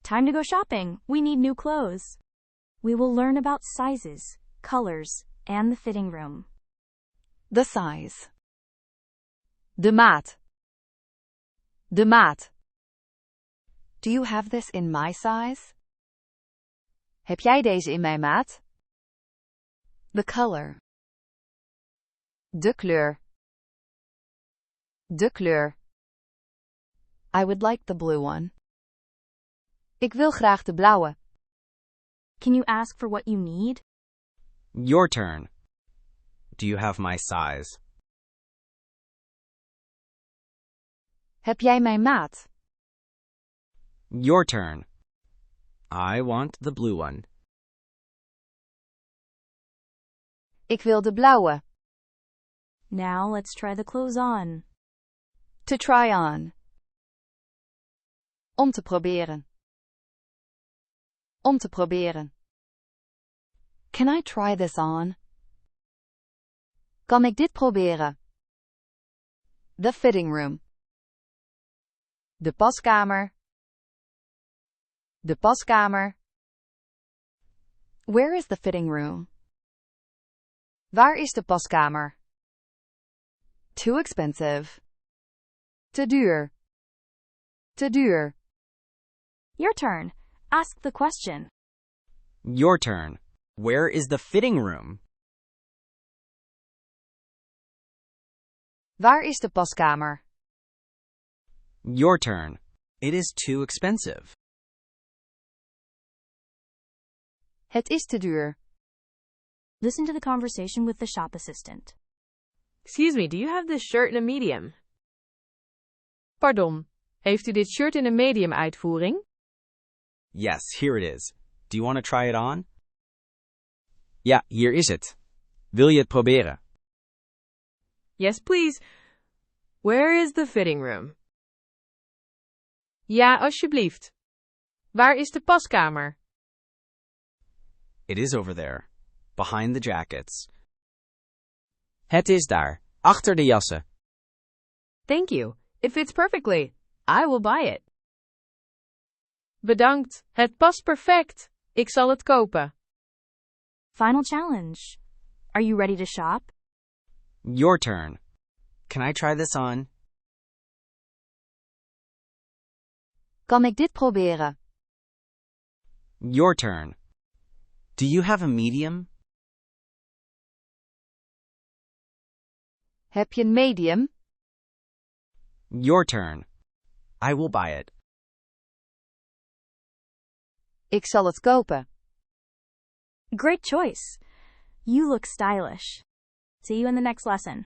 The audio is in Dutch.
Time to go shopping. We need new clothes. We will learn about sizes, colors, and the fitting room. The size. De maat. De maat. Do you have this in my size? Heb jij deze in mijn maat? The color. De kleur. De kleur. I would like the blue one. Ik wil graag de blauwe. Can you ask for what you need? Your turn. Do you have my size? Heb jij mijn maat? Your turn. I want the blue one. Ik wil de blauwe. Now let's try the clothes on. To try on. Om te proberen. Om te proberen. Can I try this on? Kan ik dit proberen? The fitting room. De paskamer. De paskamer. Where is the fitting room? Waar is de paskamer? Too expensive. Te duur. Te duur. Your turn. Ask the question. Your turn. Where is the fitting room? Waar is de paskamer? Your turn. It is too expensive. Het is te duur. Listen to the conversation with the shop assistant. Excuse me, do you have this shirt in a medium? Pardon, heeft u dit shirt in een medium uitvoering? Yes, here it is. Do you want to try it on? Ja, hier is het. Wil je het proberen? Yes, please. Where is the fitting room? Ja, alsjeblieft. Waar is de paskamer? It is over there. Behind the jackets. Het is daar. Achter de jassen. Thank you. It fits perfectly. I will buy it. Bedankt. Het past perfect. Ik zal het kopen. Final challenge. Are you ready to shop? Your turn. Can I try this on? Kan ik dit proberen? Your turn. Do you have a medium? Heb je een medium? Your turn. I will buy it. Ik zal het kopen. Great choice. You look stylish. See you in the next lesson.